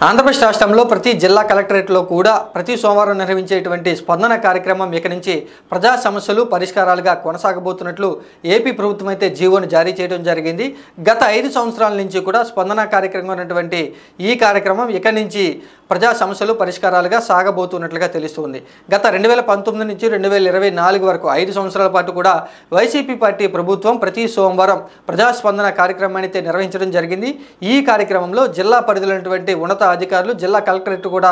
ఆంధ్రప్రదేశ్ రాష్ట్రంలో ప్రతి జిల్లా కలెక్టరేట్లో కూడా ప్రతి సోమవారం నిర్వహించేటువంటి స్పందన కార్యక్రమం ఇక నుంచి ప్రజా సమస్యలు పరిష్కారాలుగా కొనసాగబోతున్నట్లు ఏపీ ప్రభుత్వం అయితే జీవోను జారీ చేయడం జరిగింది. గత 5 సంవత్సరాల నుంచి కూడా స్పందన కార్యక్రమం ఉన్నటువంటి ఈ కార్యక్రమం ఇక నుంచి ప్రజా సమస్యలు పరిష్కారాలుగా సాగబోతున్నట్లుగా తెలుస్తుంది. గత 2019 నుంచి 2024 వరకు 5 సంవత్సరాల పాటు కూడా వైసీపీ పార్టీ ప్రభుత్వం ప్రతి సోమవారం ప్రజాస్పందన కార్యక్రమాన్ని అయితే నిర్వహించడం జరిగింది. ఈ కార్యక్రమంలో జిల్లా పరిధిలో ఉన్నటువంటి ఉన్నత అధికారులు జిల్లా కలెక్టరేట్ కూడా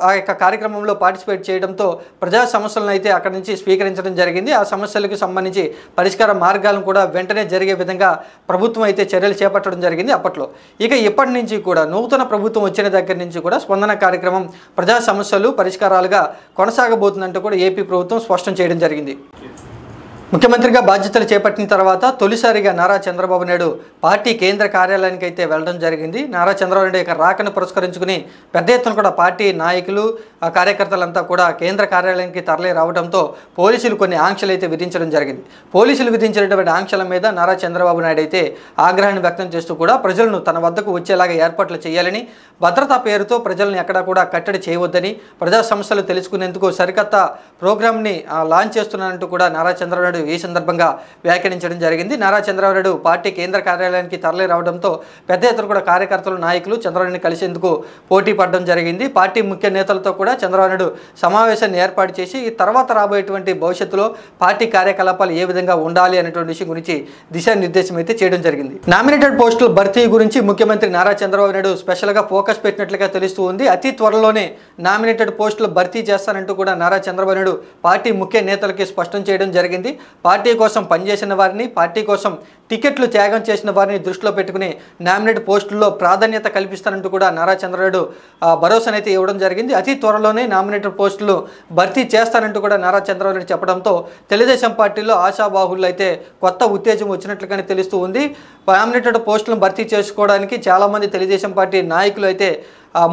ఆ యొక్క కార్యక్రమంలో పార్టిసిపేట్ చేయడంతో ప్రజా సమస్యలను అయితే అక్కడి నుంచి స్వీకరించడం జరిగింది. ఆ సమస్యలకు సంబంధించి పరిష్కార మార్గాలను కూడా వెంటనే జరిగే విధంగా ప్రభుత్వం అయితే చర్యలు చేపట్టడం జరిగింది అప్పట్లో. ఇక ఇప్పటి నుంచి కూడా నూతన ప్రభుత్వం వచ్చిన దగ్గర నుంచి కూడా స్పందన కార్యక్రమం ప్రజా సమస్యలు పరిష్కారాలుగా కొనసాగబోతుందంటూ కూడా ఏపీ ప్రభుత్వం స్పష్టం చేయడం జరిగింది. ముఖ్యమంత్రిగా బాధ్యతలు చేపట్టిన తర్వాత తొలిసారిగా నారా చంద్రబాబు నాయుడు పార్టీ కేంద్ర కార్యాలయానికి అయితే వెళ్ళడం జరిగింది. నారా చంద్రబాబు నాయుడు యొక్క రాకను పురస్కరించుకుని పెద్ద ఎత్తున కూడా పార్టీ నాయకులు కార్యకర్తలంతా కూడా కేంద్ర కార్యాలయానికి తరలి రావడంతో పోలీసులు కొన్ని ఆంక్షలు అయితే విధించడం జరిగింది. పోలీసులు విధించినటువంటి ఆంక్షల మీద నారా చంద్రబాబు నాయుడు అయితే ఆగ్రహాన్ని వ్యక్తం చేస్తూ కూడా ప్రజలను తన వద్దకు వచ్చేలాగా ఏర్పాట్లు చేయాలని, భద్రతా పేరుతో ప్రజలను ఎక్కడా కూడా కట్టడి చేయవద్దని, ప్రజా సమస్యలు తెలుసుకునేందుకు సరికొత్త ప్రోగ్రామ్ని లాంచ్ చేస్తున్నానంటూ కూడా నారా చంద్రబాబు నాయుడు ఈ సందర్భంగా వ్యాఖ్యానించడం జరిగింది. నారా చంద్రబాబు నాయుడు పార్టీ కేంద్ర కార్యాలయానికి తరలి రావడంతో పెద్ద ఎత్తున కూడా కార్యకర్తలు నాయకులు చంద్రబాబుని కలిసేందుకు పోటీ పడడం జరిగింది. పార్టీ ముఖ్య నేతలతో కూడా చంద్రబాబు నాయుడు సమావేశాన్ని ఏర్పాటు చేసి ఈ తర్వాత రాబోయేటువంటి భవిష్యత్తులో పార్టీ కార్యకలాపాలు ఏ విధంగా ఉండాలి అనేటువంటి విషయం గురించి దిశానిర్దేశం అయితే చేయడం జరిగింది. నామినేటెడ్ పోస్టుల భర్తీ గురించి ముఖ్యమంత్రి నారా చంద్రబాబు నాయుడు స్పెషల్గా ఫోకస్ పెట్టినట్లుగా తెలుస్తూ ఉంది. అతి త్వరలోనే నామినేటెడ్ పోస్టులు భర్తీ చేస్తానంటూ కూడా నారా చంద్రబాబు నాయుడు పార్టీ ముఖ్య నేతలకి స్పష్టం చేయడం జరిగింది. పార్టీ కోసం పనిచేసిన వారిని, పార్టీ కోసం టికెట్లు త్యాగం చేసిన వారిని దృష్టిలో పెట్టుకుని నామినేట్ పోస్టుల్లో ప్రాధాన్యత కల్పిస్తానంటూ కూడా నారా చంద్రబాబు భరోసానైతే ఇవ్వడం జరిగింది. అతి త్వరలోనే నామినేటెడ్ పోస్టులు భర్తీ చేస్తానంటూ కూడా నారా చంద్రబాబు చెప్పడంతో తెలుగుదేశం పార్టీలో ఆశాబాహుల్లో అయితే కొత్త ఉత్తేజం వచ్చినట్లుగానే తెలుస్తూ ఉంది. నామినేటెడ్ పోస్టులను భర్తీ చేసుకోవడానికి చాలామంది తెలుగుదేశం పార్టీ నాయకులు అయితే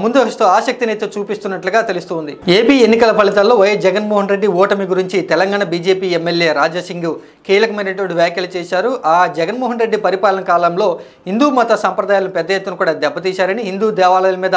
ముందు వస్తూ ఆసక్తిని అయితే చూపిస్తున్నట్లుగా తెలుస్తుంది. ఏపీ ఎన్నికల ఫలితాల్లో వైఎస్ జగన్మోహన్ రెడ్డి ఓటమి గురించి తెలంగాణ బీజేపీ ఎమ్మెల్యే రాజాసింగ్ కీలకమైనటువంటి వ్యాఖ్యలు చేశారు. ఆ జగన్మోహన్ రెడ్డి పరిపాలన కాలంలో హిందూ మత సంప్రదాయాలను పెద్ద ఎత్తున కూడా దెబ్బతీశారని, హిందూ దేవాలయాల మీద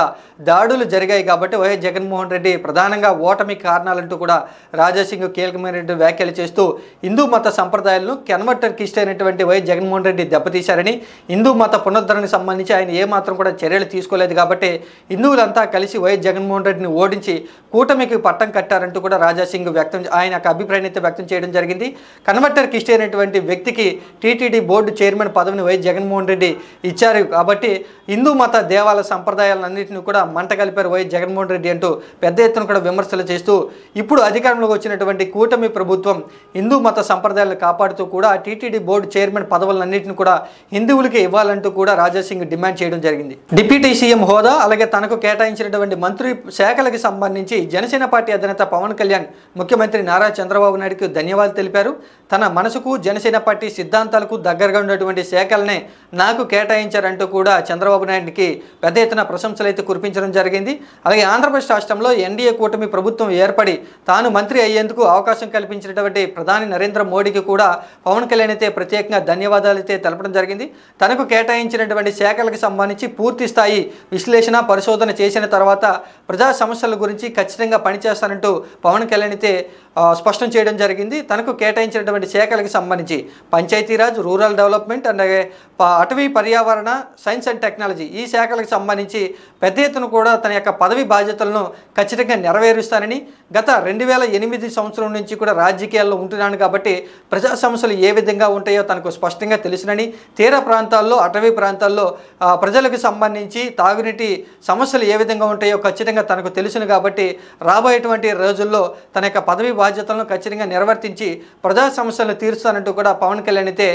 దాడులు జరిగాయి కాబట్టి వైఎస్ జగన్మోహన్ రెడ్డి ప్రధానంగా ఓటమి కారణాలంటూ కూడా రాజాసింగ్ కీలకమైనటువంటి వ్యాఖ్యలు చేస్తూ హిందూ మత సంప్రదాయాలను కన్వర్టర్కి ఇష్టమైనటువంటి వైఎస్ జగన్మోహన్ రెడ్డి దెబ్బతీశారని, హిందూ మత పునరుద్ధరణకు సంబంధించి ఆయన ఏమాత్రం కూడా చర్యలు తీసుకోలేదు కాబట్టి హిందువులంతా కలిసి వైఎస్ జగన్మోహన్ రెడ్డిని ఓడించి కూటమికి పట్టం కట్టారంటూ కూడా రాజాసింగ్ ఆయన యొక్క అభిప్రాయాన్ని అయితే వ్యక్తం చేయడం జరిగింది. కన్వర్టర్కి ఇష్టమైనటువంటి వ్యక్తికి టీటీడీ బోర్డు చైర్మన్ పదవిని వైఎస్ జగన్మోహన్ రెడ్డి ఇచ్చారు కాబట్టి హిందూ మత దేవాలయ సంప్రదాయాలన్నింటినీ కూడా మంట కలిపారు వైఎస్ జగన్మోహన్ రెడ్డి అంటూ పెద్ద ఎత్తున కూడా విమర్శలు చేస్తూ ఇప్పుడు అధికారంలోకి వచ్చినటువంటి కూటమి ప్రభుత్వం హిందూ మత సంప్రదాయాలను కాపాడుతూ కూడా టీటీడీ బోర్డు చైర్మన్ పదవులన్నింటినీ కూడా హిందువులకి ఇవ్వాలంటూ కూడా రాజాసింగ్ డిమాండ్ చేయడం జరిగింది. డిప్యూటీ సీఎం హోదా అలాగే తనకు కేటాయించినటువంటి మంత్రి శాఖలకు సంబంధించి జనసేన పార్టీ అధినేత పవన్ కళ్యాణ్ ముఖ్యమంత్రి నారా చంద్రబాబు నాయుడుకి ధన్యవాదాలు తెలిపారు. తన మనసుకు జనసేన పార్టీ సిద్ధాంతాలకు దగ్గరగా ఉన్నటువంటి శాఖలనే నాకు కేటాయించారంటూ కూడా చంద్రబాబు నాయుడికి పెద్ద ఎత్తున ప్రశంసలు అయితే కురిపించడం జరిగింది. అలాగే ఆంధ్రప్రదేశ్ రాష్ట్రంలో ఎన్డీఏ కూటమి ప్రభుత్వం ఏర్పడి తాను మంత్రి అయ్యేందుకు అవకాశం కల్పించినటువంటి ప్రధాని నరేంద్ర మోడీకి కూడా పవన్ కళ్యాణ్ అయితే ప్రత్యేకంగా ధన్యవాదాలు అయితే తెలపడం జరిగింది. తనకు కేటాయించినటువంటి శాఖలకు సంబంధించి పూర్తి స్థాయి విశ్లేషణ పరిశోధన చేసిన తర్వాత ప్రజా సమస్యల గురించి ఖచ్చితంగా పనిచేస్తానంటూ పవన్ కళ్యాణ్ అయితే స్పష్టం చేయడం జరిగింది. తనకు కేటాయించినటువంటి శాఖలకు సంబంధించి పంచాయతీరాజ్, రూరల్ డెవలప్మెంట్, అలాగే అటవీ పర్యావరణ, సైన్స్ అండ్ టెక్నాలజీ ఈ శాఖలకు సంబంధించి పెద్ద ఎత్తున కూడా తన యొక్క పదవి బాధ్యతలను ఖచ్చితంగా నెరవేరుస్తానని, గత 2008 సంవత్సరం నుంచి కూడా రాజకీయాల్లో ఉంటున్నాను కాబట్టి ప్రజా సమస్యలు ఏ విధంగా ఉంటాయో తనకు స్పష్టంగా తెలుసునని, తీర ప్రాంతాల్లో, అటవీ ప్రాంతాల్లో ప్రజలకు సంబంధించి తాగునీటి సమస్యలు ఏ విధంగా ఉంటాయో ఖచ్చితంగా తనకు తెలుసును కాబట్టి రాబోయేటువంటి రోజుల్లో తన యొక్క పదవి బాధ్యతలను ఖచ్చితంగా నిర్వర్తించి ప్రజా సమస్యలను తీరుస్తానంటూ కూడా పవన్ కళ్యాణ్ అయితే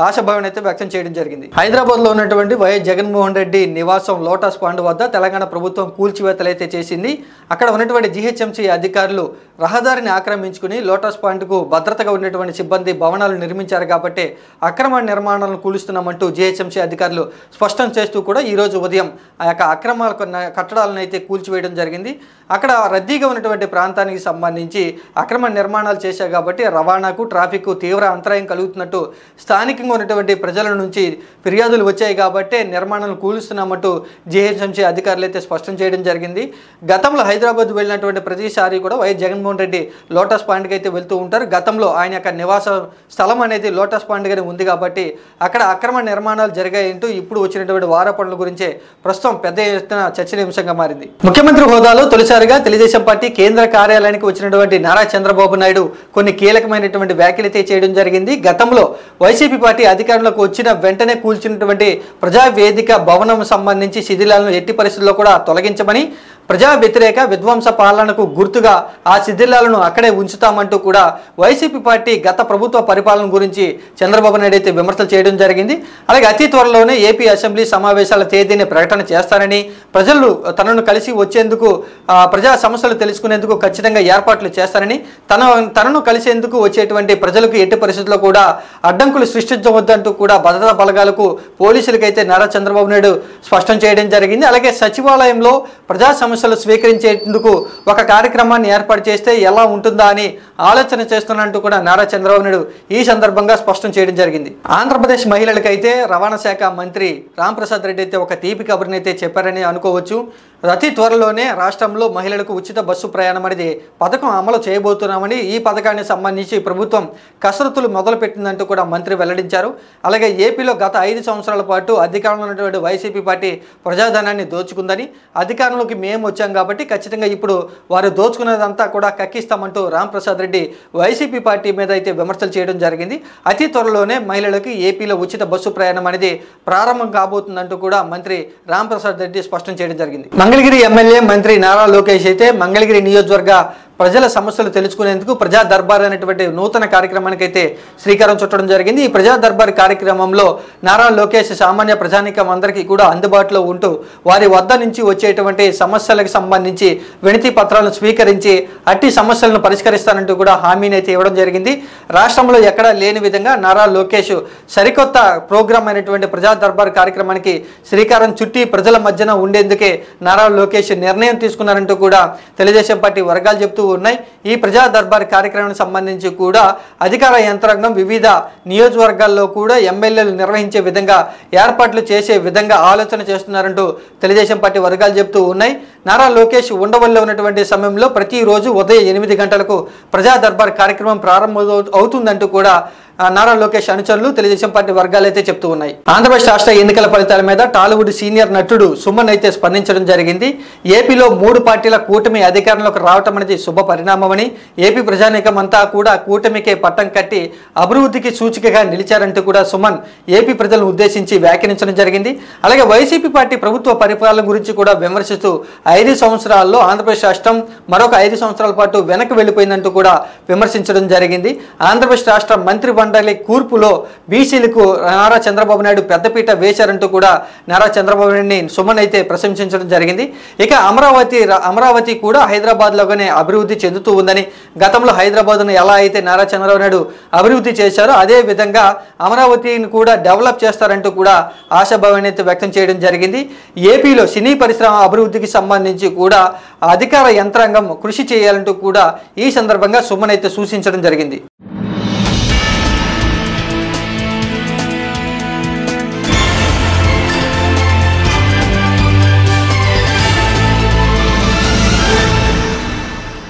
ఆశాభావం అయితే వ్యక్తం చేయడం జరిగింది. హైదరాబాద్లో ఉన్నటువంటి వైఎస్ జగన్మోహన్ రెడ్డి నివాసం లోటస్ పాండ్ వద్ద తెలంగాణ ప్రభుత్వం కూల్చివేతలు అయితే చేసింది. అక్కడ ఉన్నటువంటి జీహెచ్ఎంసీ అధికారులు రహదారిని ఆక్రమించుకుని లోటస్ పాండ్కు భద్రతగా ఉన్నటువంటి సిబ్బంది భవనాలు నిర్మించారు కాబట్టి అక్రమ నిర్మాణాలను కూలుస్తున్నామంటూ జీహెచ్ఎంసీ అధికారులు స్పష్టం చేస్తూ కూడా ఈరోజు ఉదయం ఆ యొక్క అక్రమ కట్టడాలను అయితే కూల్చివేయడం జరిగింది. అక్కడ రద్దీగా ఉన్నటువంటి ప్రాంతానికి సంబంధించి అక్రమ నిర్మాణాలు చేశారు కాబట్టి రవాణాకు ట్రాఫిక్ తీవ్ర అంతరాయం కలుగుతున్నట్టు స్థానికంగా ఉన్నటువంటి ప్రజల నుంచి ఫిర్యాదులు వచ్చాయి కాబట్టి నిర్మాణాలను కూలుస్తున్నామంటూ జీహెచ్ఎంసీ అధికారులు అయితే స్పష్టం చేయడం జరిగింది. గతంలో హైదరాబాద్ వెళ్ళినటువంటి ప్రతిసారి కూడా వైఎస్ జగన్మోహన్ రెడ్డి లోటస్ పాయింట్కి అయితే వెళ్తూ ఉంటారు. గతంలో ఆయన యొక్క నివాస స్థలం అనేది లోటస్ పాయింట్గానే ఉంది కాబట్టి అక్కడ అక్రమ నిర్మాణాలు జరిగాయంటూ ఇప్పుడు వచ్చినటువంటి వారపడుల గురించే ప్రస్తుతం పెద్ద ఎత్తున చర్చనీయాంశంగా మారింది. ముఖ్యమంత్రి హోదాలో తొలిసారిగా తెలుగుదేశం పార్టీ కేంద్ర కార్యాలయానికి వచ్చినటువంటి నారా చంద్రబాబు నాయుడు కొన్ని కీలకమైనటువంటి వ్యాఖ్యలైతే చేయడం జరిగింది. గతంలో వైసీపీ పార్టీ అధికారంలోకి వచ్చిన వెంటనే కూల్చినటువంటి ప్రజావేదిక భవనం సంబంధించి శిథిలాలను ఎట్టి పరిస్థితుల్లో కూడా తొలగించమని, ప్రజా వ్యతిరేక విధ్వంస పాలనకు గుర్తుగా ఆ శిథిలాలను అక్కడే ఉంచుతామంటూ కూడా వైసీపీ పార్టీ గత ప్రభుత్వ పరిపాలన గురించి చంద్రబాబు నాయుడు అయితే విమర్శలు చేయడం జరిగింది. అలాగే అతి త్వరలోనే ఏపీ అసెంబ్లీ సమావేశాల తేదీని ప్రకటన చేస్తారని, ప్రజలు తనను కలిసి వచ్చేందుకు ప్రజా సమస్యలు తెలుసుకునేందుకు ఖచ్చితంగా ఏర్పాట్లు చేస్తారని, తనను కలిసేందుకు వచ్చేటువంటి ప్రజలకు ఎట్టి పరిస్థితుల్లో కూడా అడ్డంకులు సృష్టించవద్దంటూ కూడా భద్రతా బలగాలకు పోలీసులకైతే నారా చంద్రబాబు నాయుడు స్పష్టం చేయడం జరిగింది. అలాగే సచివాలయంలో ప్రజా సమస్యలు స్వీకరించేందుకు ఒక కార్యక్రమాన్ని ఏర్పాటు చేస్తే ఎలా ఉంటుందా అని ఆలోచన చేస్తున్నట్టు కూడా నారా చంద్రబాబు నాయుడు ఈ సందర్భంగా స్పష్టం చేయడం జరిగింది. ఆంధ్రప్రదేశ్ మహిళలకైతే రవాణా శాఖ మంత్రి రాంప్రసాద్ రెడ్డి అయితే ఒక తీపి కబుర్ని అయితే చెప్పారని అనుకోవచ్చు. అతి త్వరలోనే రాష్ట్రంలో మహిళలకు ఉచిత బస్సు ప్రయాణం అనేది పథకం అమలు చేయబోతున్నామని, ఈ పథకానికి సంబంధించి ప్రభుత్వం కసరత్తులు మొదలుపెట్టిందంటూ కూడా మంత్రి వెల్లడించారు. అలాగే ఏపీలో గత 5 సంవత్సరాల పాటు అధికారంలో ఉన్నటువంటి వైసీపీ పార్టీ ప్రజాధనాన్ని దోచుకుందని, అధికారంలోకి మేము వచ్చాం కాబట్టి ఖచ్చితంగా ఇప్పుడు వారు దోచుకున్నదంతా కూడా కక్కిస్తామంటూ రాంప్రసాద్ రెడ్డి వైసీపీ పార్టీ మీద అయితే విమర్శలు చేయడం జరిగింది. అతి త్వరలోనే మహిళలకు ఏపీలో ఉచిత బస్సు ప్రయాణం అనేది ప్రారంభం కాబోతుందంటూ కూడా మంత్రి రాంప్రసాద్ రెడ్డి స్పష్టం చేయడం జరిగింది. మంగళగిరి ఎమ్మెల్యే మంత్రి నారా లోకేష్ అయితే మంగళగిరి నియోజకవర్గ ప్రజల సమస్యలు తెలుసుకునేందుకు ప్రజా దర్బార్ అనేటువంటి నూతన కార్యక్రమానికి అయితే శ్రీకారం చుట్టడం జరిగింది. ఈ ప్రజా దర్బార్ కార్యక్రమంలో నారా లోకేష్ సామాన్య ప్రజానీకం అందరికీ కూడా అందుబాటులో ఉంటూ వారి వద్ద నుంచి వచ్చేటువంటి సమస్యలకు సంబంధించి వినతి పత్రాలను స్వీకరించి అట్టి సమస్యలను పరిష్కరిస్తానంటూ కూడా హామీని అయితే ఇవ్వడం జరిగింది. రాష్ట్రంలో ఎక్కడా లేని విధంగా నారా లోకేష్ సరికొత్త ప్రోగ్రాం అయినటువంటి ప్రజా దర్బార్ కార్యక్రమానికి శ్రీకారం చుట్టి ప్రజల మధ్యన ఉండేందుకే నారా లోకేష్ నిర్ణయం తీసుకున్నారంటూ కూడా తెలుగుదేశం పార్టీ వర్గాలు చెప్తూ ఉన్నాయి. ఈ ప్రజా దర్బార్ కార్యక్రమానికి సంబంధించి కూడా అధికార యంత్రాంగం వివిధ నియోజకవర్గాల్లో కూడా ఎమ్మెల్యేలు నిర్వహించే విధంగా ఏర్పాట్లు చేసే విధంగా ఆలోచన చేస్తున్నారంటూ తెలుగుదేశం పార్టీ వర్గాలు చెప్తూ ఉన్నాయి. నారా లోకేష్ ఉండవల్లిలో ఉన్నటువంటి సమయంలో ప్రతిరోజు ఉదయం 8 గంటలకు ప్రజా దర్బార్ కార్యక్రమం ప్రారంభం అవుతుందంటూ కూడా నారా లోకేష్ అనుచరులు తెలుగుదేశం పార్టీ వర్గాలు అయితే చెప్తూ ఉన్నాయి. ఆంధ్రప్రదేశ్ రాష్ట్ర ఎన్నికల ఫలితాల మీద టాలీవుడ్ సీనియర్ నటుడు సుమన్ అయితే స్పందించడం జరిగింది. ఏపీలో 3 పార్టీల కూటమి అధికారంలోకి రావటం అనేది శుభ పరిణామమని, ఏపీ ప్రజానీకం అంతా కూడా కూటమికే పట్టం కట్టి అభివృద్ధికి సూచికగా నిలిచారంటూ కూడా సుమన్ ఏపీ ప్రజలను ఉద్దేశించి వ్యాఖ్యానించడం జరిగింది. అలాగే వైసీపీ పార్టీ ప్రభుత్వ పరిపాలన గురించి కూడా విమర్శిస్తూ 5 సంవత్సరాల్లో ఆంధ్రప్రదేశ్ రాష్ట్రం మరొక 5 సంవత్సరాల పాటు వెనక్కి వెళ్ళిపోయిందంటూ కూడా విమర్శించడం జరిగింది. ఆంధ్రప్రదేశ్ రాష్ట్ర మంత్రి మండలి కూర్పులో బీసీలకు నారా చంద్రబాబు నాయుడు పెద్దపీట వేశారంటూ కూడా నారా చంద్రబాబు నాయుడిని సుమన్ అయితే ప్రశంసించడం జరిగింది. ఇక అమరావతి కూడా హైదరాబాద్ లోగానే అభివృద్ధి చెందుతూ ఉందని, గతంలో హైదరాబాద్ను ఎలా అయితే నారా చంద్రబాబు నాయుడు అభివృద్ధి చేశారో అదే విధంగా అమరావతిని కూడా డెవలప్ చేస్తారంటూ కూడా ఆశాభావాన్ని అయితే వ్యక్తం చేయడం జరిగింది. ఏపీలో సినీ పరిశ్రమ అభివృద్ధికి సంబంధించి కూడా అధికార యంత్రాంగం కృషి చేయాలంటూ కూడా ఈ సందర్భంగా సుమన్ అయితే సూచించడం జరిగింది.